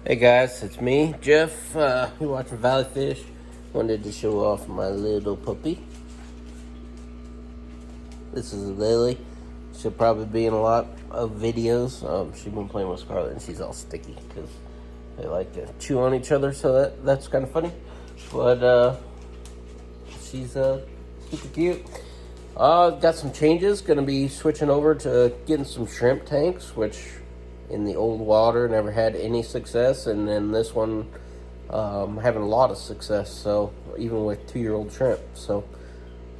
Hey guys, it's me, Jeff. You're watching Valley Fish. Wanted to show off my little puppy. This is Lily. She'll probably be in a lot of videos. She's been playing with Scarlet and she's all sticky because they like to chew on each other, so that's kind of funny. But she's super cute. Got some changes. Gonna be switching over to getting some shrimp tanks, which in the old water never had any success, and then this one having a lot of success. So even with 2-year-old shrimp. So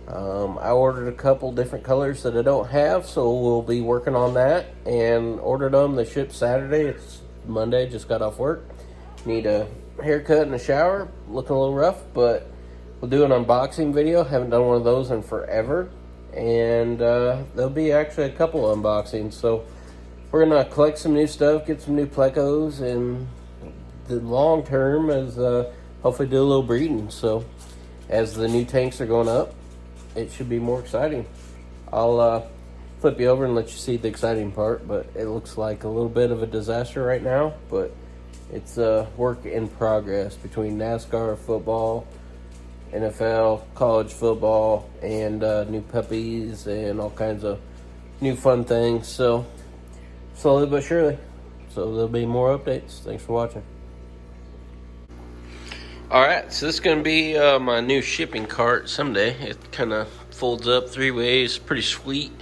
I ordered a couple different colors that I don't have, so we'll be working on that and ordered them. They shipped Saturday. It's Monday. Just got off work. Need a haircut and a shower. Looking a little rough, but we'll do an unboxing video. Haven't done one of those in forever, and there'll be actually a couple of unboxings. So we're gonna collect some new stuff, get some new plecos, and the long term is hopefully do a little breeding. So as the new tanks are going up, it should be more exciting. I'll flip you over and let you see the exciting part, but it looks like a little bit of a disaster right now, but it's a work in progress between NASCAR, football, NFL, college football, and new puppies and all kinds of new fun things. So slowly but surely. So there'll be more updates. Thanks for watching. Alright, so this is going to be my new shipping cart someday. It kind of folds up 3 ways. Pretty sweet.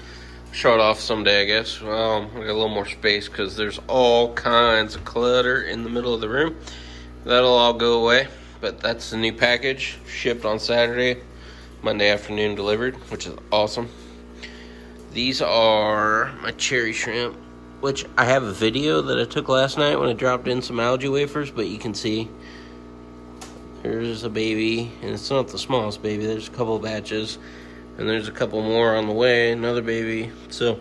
Show it off someday, I guess. I got a little more space because there's all kinds of clutter in the middle of the room. That'll all go away. But that's the new package. Shipped on Saturday. Monday afternoon delivered, which is awesome. These are my cherry shrimp, which I have a video that I took last night when I dropped in some algae wafers, but you can see here's a baby, and it's not the smallest baby. There's a couple of batches, and there's a couple more on the way, another baby. So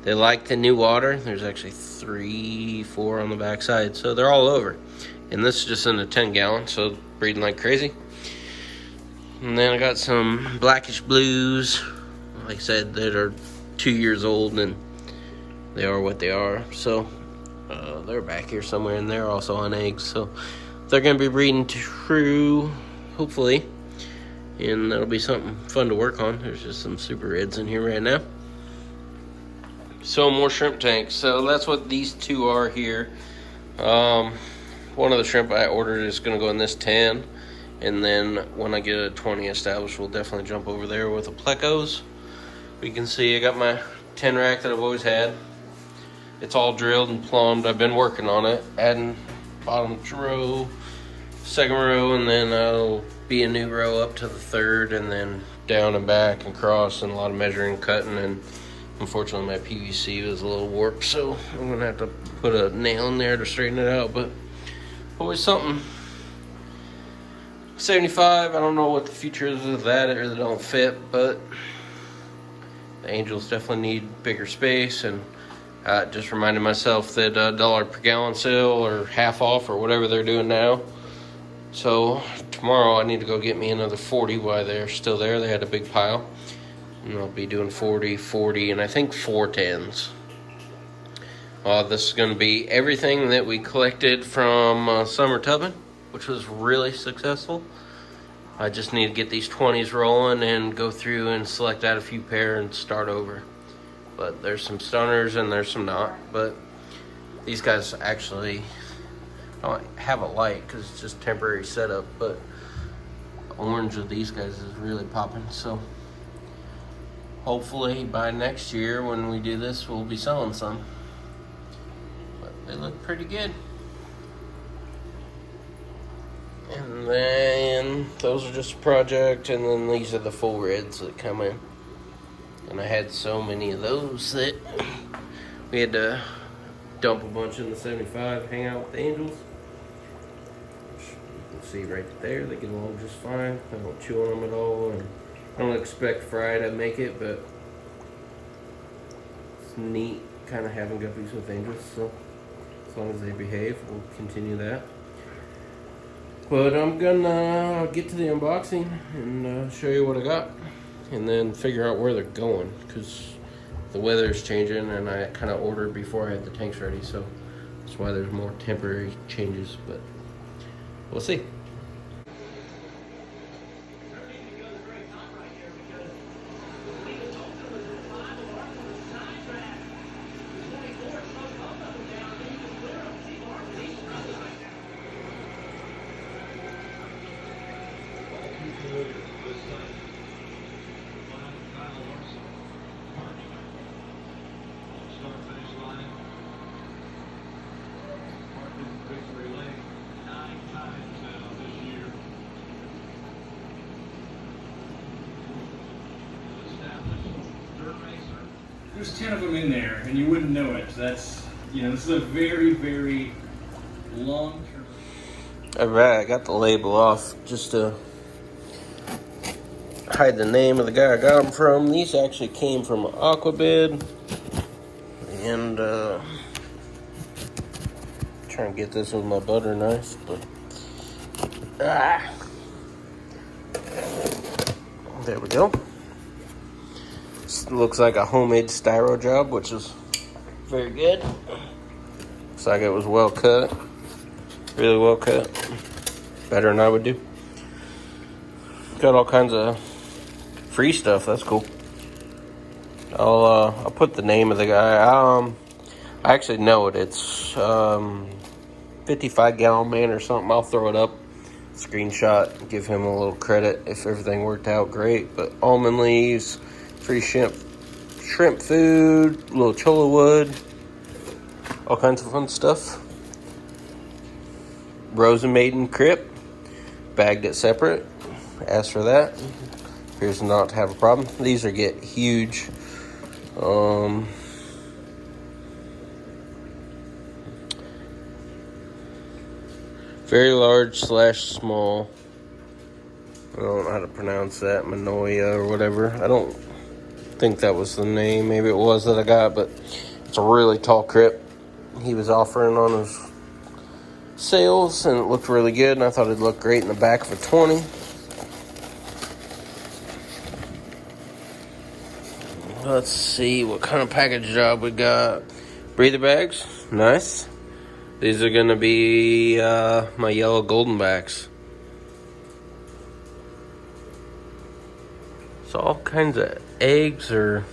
they like the new water. There's actually 3, 4 on the backside, so they're all over. And this is just in a 10-gallon, so breeding like crazy. And then I got some Blackish Blues, like I said, that are 2 years old, and they are what they are. So they're back here somewhere, and they're also on eggs. So they're going to be breeding true, hopefully, and that'll be something fun to work on. There's just some super reds in here right now. So more shrimp tanks. So that's what these two are here. One of the shrimp I ordered is going to go in this 10, and then when I get a 20 established, we'll definitely jump over there with the plecos. You can see I got my 10 rack that I've always had. It's all drilled and plumbed. I've been working on it, adding bottom row, second row, and then I'll be a new row up to the third, and then down and back and cross, and a lot of measuring and cutting. And unfortunately my PVC was a little warped, so I'm gonna have to put a nail in there to straighten it out, but always something. 75, I don't know what the future is of that, or they don't fit, but the angels definitely need bigger space. And just reminded myself that $1 per gallon sale, or half off, or whatever they're doing now. So tomorrow I need to go get me another 40 while they're still there. They had a big pile, and I'll be doing 40, 40, and I think 4 10s. This is going to be everything that we collected from summer tubbing, which was really successful. I just need to get these 20s rolling and go through and select out a few pair and start over. But there's some stunners and there's some not. But these guys actually don't have a light because it's just temporary setup. But the orange of these guys is really popping. So hopefully by next year when we do this, we'll be selling some. But they look pretty good. And then those are just a project. And then these are the full reds that come in. And I had so many of those that we had to dump a bunch in the 75, hang out with the angels. Which you can see right there, they get along just fine. I don't chew on them at all, and I don't expect Fry to make it, but it's neat kind of having guppies with angels. So as long as they behave, we'll continue that. But I'm gonna get to the unboxing and show you what I got, and then figure out where they're going, because the weather's changing and I kind of ordered before I had the tanks ready. So That's why there's more temporary changes, but we'll see. There's 10 of them in there, and you wouldn't know it. That's, you know, this is a very, very long-term. Alright, I got the label off just to hide the name of the guy I got them from. These actually came from Aquabid. And, trying to get this with my butter knife, but, there we go. This looks like a homemade styro job, which is very good. Looks like it was well cut. Really well cut. Better than I would do. Got all kinds of free stuff. That's cool. I'll put the name of the guy. I actually know it. It's 55 Gallon Man or something. I'll throw it up. Screenshot. Give him a little credit if everything worked out great. But almond leaves, free shrimp food, little cholla wood, all kinds of fun stuff. Rose and Maiden Crip, bagged it separate. Asked for that. Appears not to have a problem. These are get huge. Very large / small. I don't know how to pronounce that. Manoia or whatever. I don't think that was the name. Maybe it was that I got, but it's a really tall crip. He was offering on his sales, and it looked really good, and I thought it'd look great in the back of a 20. Let's see what kind of package job we got. Breather bags, nice. These are gonna be my yellow golden backs. So all kinds of eggs or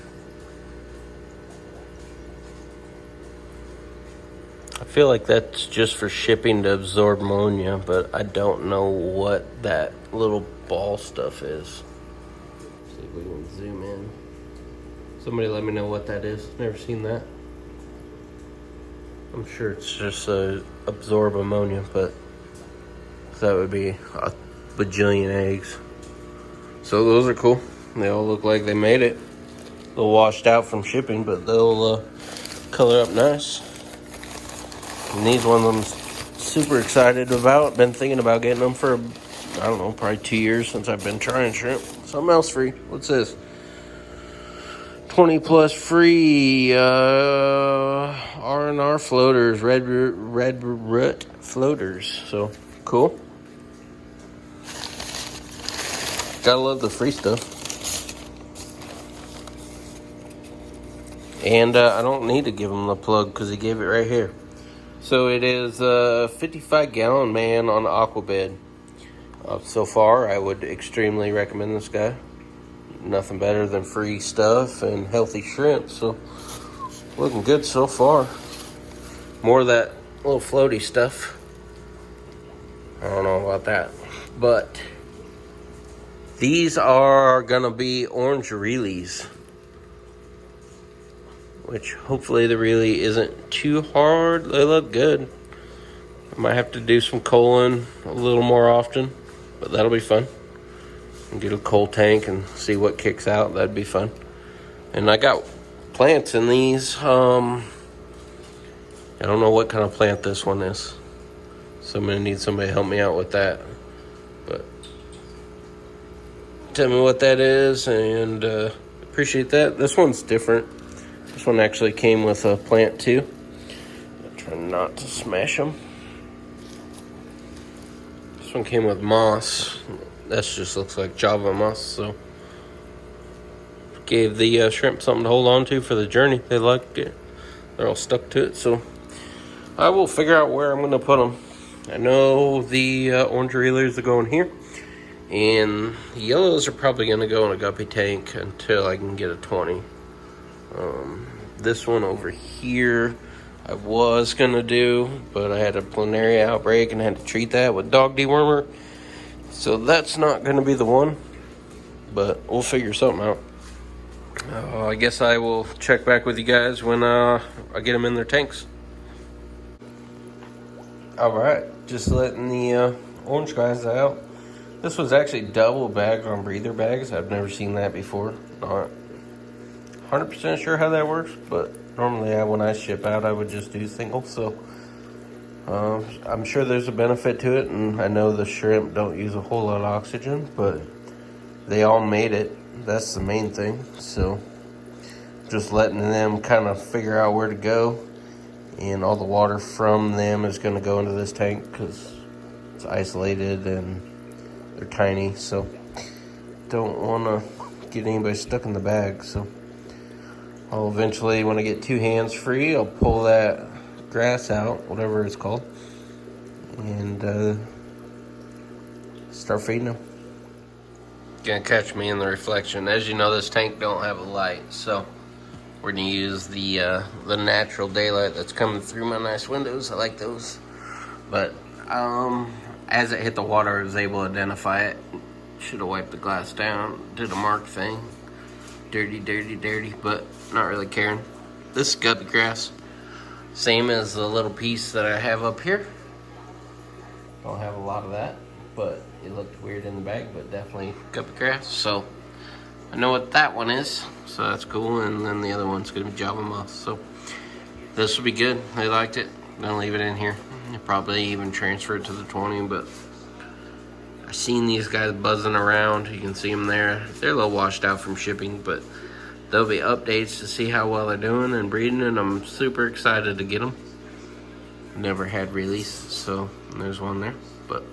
I feel like that's just for shipping to absorb ammonia, but I don't know what that little ball stuff is. See if we can zoom in. Somebody let me know what that is. Never seen that. I'm sure it's just absorb ammonia, but that would be a bajillion eggs. So those are cool. They all look like they made it. They'll washed out from shipping, but they'll color up nice. And these ones I'm super excited about. Been thinking about getting them for, I don't know, probably 2 years since I've been trying shrimp. Something else free. What's this? 20 plus free R&R floaters, red root floaters. So cool. Gotta love the free stuff. And I don't need to give him the plug because he gave it right here. So it is a 55 Gallon Man on Aquabid. So far, I would extremely recommend this guy. Nothing better than free stuff and healthy shrimp. So looking good so far. More of that little floaty stuff. I don't know about that. But these are gonna be orange reelies, which hopefully the reelie isn't too hard. They look good. I might have to do some culling a little more often, but that'll be fun. And get a coal tank and see what kicks out. That'd be fun. And I got plants in these. I don't know what kind of plant this one is, so I'm gonna need somebody to help me out with that. But tell me what that is, and appreciate that. This one's different. This one actually came with a plant too. I'm trying not to smash them. This one came with moss. That just looks like Java moss, so gave the shrimp something to hold on to for the journey. They like it. They're all stuck to it, so I will figure out where I'm going to put them. I know the orange reelers are going here. And the yellows are probably going to go in a guppy tank until I can get a 20. This one over here I was going to do, but I had a planaria outbreak and I had to treat that with dog dewormer. So that's not going to be the one, but we'll figure something out. I guess I will check back with you guys when I get them in their tanks. Alright, just letting the orange guys out. This was actually double bagged on breather bags. I've never seen that before. Not 100% sure how that works, but normally when I ship out, I would just do single. So I'm sure there's a benefit to it, and I know the shrimp don't use a whole lot of oxygen, but they all made it. That's the main thing. So just letting them kind of figure out where to go, and all the water from them is going to go into this tank because it's isolated and they're tiny, so don't want to get anybody stuck in the bag. So I'll eventually, when I get 2 hands free, I'll pull that grass out, whatever it's called, and start feeding them. Gonna catch me in the reflection. As you know, this tank don't have a light, so we're gonna use the natural daylight that's coming through my nice windows. I like those, but as it hit the water, I was able to identify it. Should have wiped the glass down. Did a mark thing. Dirty, dirty, dirty, but not really caring. This is Guppy Grass. Same as the little piece that I have up here. Don't have a lot of that, but it looked weird in the bag, but definitely Guppy Grass. So I know what that one is, so that's cool. And then the other one's gonna be Java Moss. So this will be good. They liked it. Gonna leave it in here. Probably even transfer it to the 20, but I've seen these guys buzzing around. You can see them there. They're a little washed out from shipping, but there'll be updates to see how well they're doing and breeding, and I'm super excited to get them. Never had release, so there's one there. But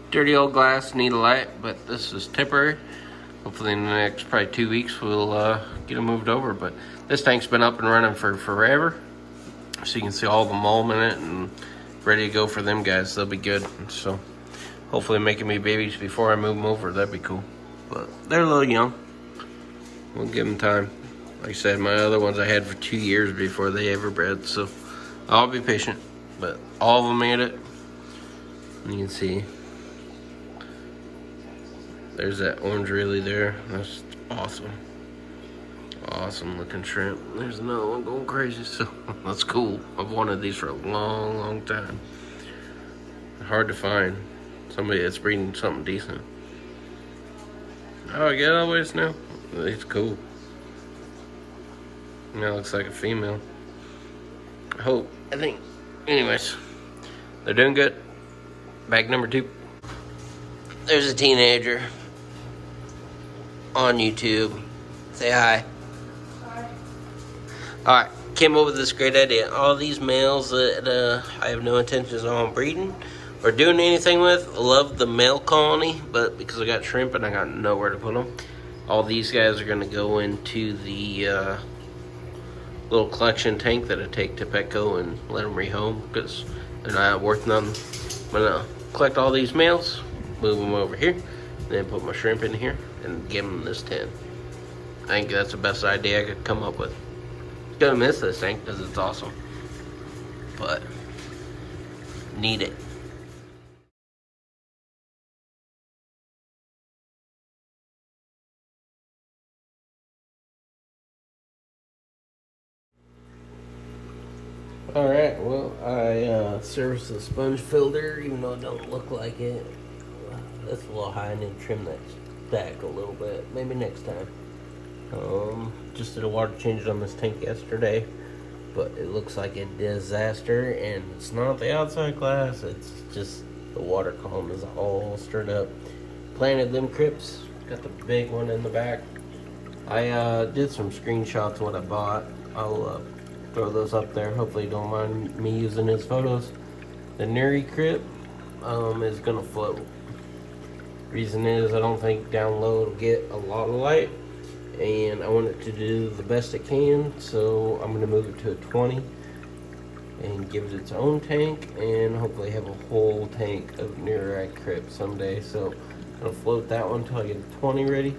dirty old glass, need a light, but this is temporary. Hopefully in the next probably 2 weeks we'll get them moved over. But this tank's been up and running for forever, so you can see all the mulm in it and ready to go for them guys. They'll be good. So hopefully making me babies before I move them over. That'd be cool. But they're a little young. We'll give them time. Like I said, my other ones I had for 2 years before they ever bred, so I'll be patient. But all of them made it. And you can see there's that orange really there. That's awesome. Awesome looking shrimp. There's another one going crazy, so that's cool. I've wanted these for a long, long time. Hard to find somebody that's breeding something decent. Oh, I get all the ways now. It's cool. Now it looks like a female. I think. Anyways, they're doing good. Bag number 2. There's a teenager on YouTube. Say hi. Alright, came up with this great idea. All these males that I have no intentions on breeding or doing anything with, love the male colony, but because I got shrimp and I got nowhere to put them, all these guys are going to go into the little collection tank that I take to Petco and let them rehome because they're not worth nothing. I'm going to collect all these males, move them over here, and then put my shrimp in here and give them this 10. I think that's the best idea I could come up with. Gonna miss this thing because it's awesome, but need it. Alright, well, I serviced the sponge filter, even though it don't look like it. That's a little high. I need to trim that back a little bit, maybe next time. Just did a water change on this tank yesterday, but it looks like a disaster, and it's not the outside glass, it's just the water column is all stirred up. Planted them crypts, got the big one in the back. I did some screenshots of what I bought. I'll throw those up there. Hopefully you don't mind me using his photos. The Nuri crypt is gonna float. Reason is I don't think down low it'll get a lot of light, and I want it to do the best it can, so I'm going to move it to a 20. and give it its own tank, and hopefully have a whole tank of Nearite Crypt someday. So I'll float that one until I get a 20 ready,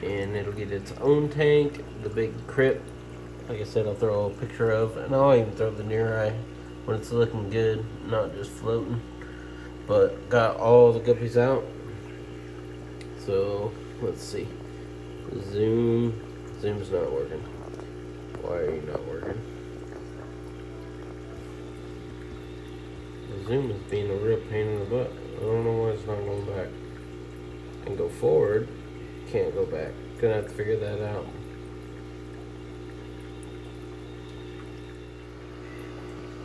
and it'll get its own tank. The big Crypt, like I said, I'll throw a picture of, and I'll even throw the Nearite when it's looking good, not just floating. But got all the guppies out. So let's see. Zoom's not working. Why are you not working? The zoom is being a real pain in the butt. I don't know why it's not going back. I can go forward, can't go back. Gonna have to figure that out.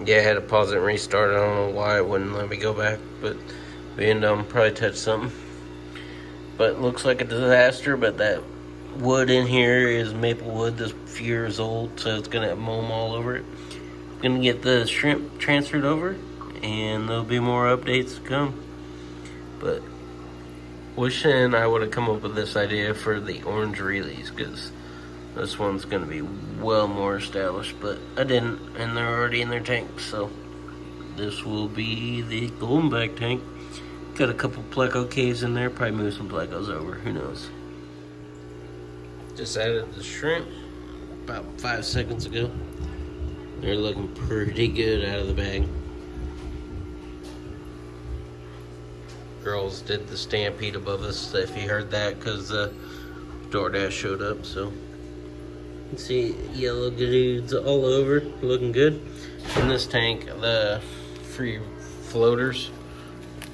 Yeah, I had to pause it and restart. I don't know why it wouldn't let me go back, but being dumb, probably touched something. But it looks like a disaster, but that wood in here is maple wood that's a few years old, so it's gonna have mold all over it. Gonna get the shrimp transferred over, and there'll be more updates to come. But wishing I would have come up with this idea for the orange reelies, because this one's going to be well more established, but I didn't, and they're already in their tank. So this will be the goldenback tank. Got a couple pleco caves in there, probably move some plecos over, who knows. Just added the shrimp about 5 seconds ago. They're looking pretty good out of the bag. Girls did the stampede above us, if you heard that, because DoorDash showed up. So you can see yellow dudes all over, looking good. In this tank, the free floaters,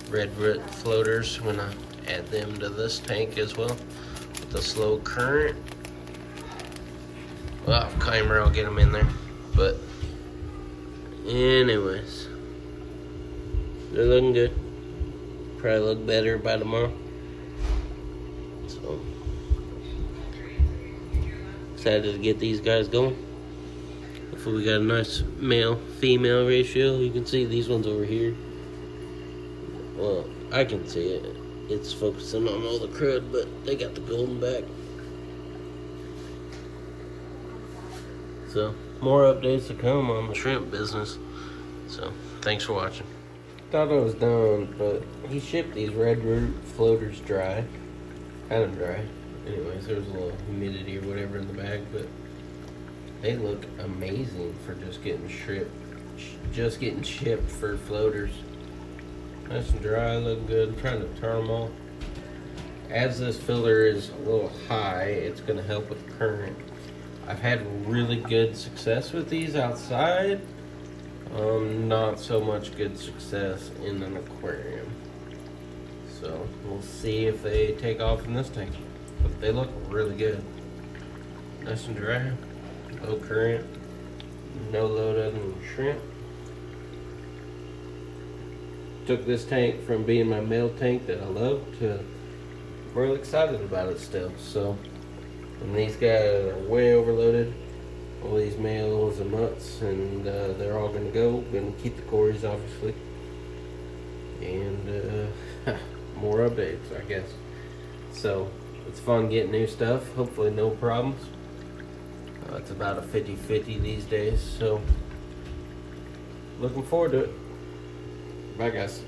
red root floaters, I'm gonna add them to this tank as well with the slow current. Well, Chimer, I'll get them in there, but anyways, they're looking good. Probably look better by tomorrow. So excited to get these guys going. Hopefully we got a nice male-female ratio. You can see these ones over here. Well, I can see it. It's focusing on all the crud, but they got the golden back. So more updates to come on the shrimp business. So thanks for watching. Thought I was done, but he shipped these red root floaters dry. Kind of dry. Anyways, there was a little humidity or whatever in the bag, but they look amazing for just getting shipped for floaters. Nice and dry, looking good. I'm trying to turn them off. As this filter is a little high, it's going to help with current. I've had really good success with these outside. Not so much good success in an aquarium. So we'll see if they take off in this tank. But they look really good. Nice and dry, low current, no load other than shrimp. Took this tank from being my male tank that I love to really excited about it still. So, and these guys are way overloaded. All these males and mutts, and they're all gonna go. Gonna keep the Corys, obviously, and more updates, I guess. So it's fun getting new stuff. Hopefully, no problems. It's about a 50-50 these days, so looking forward to it. Bye, guys.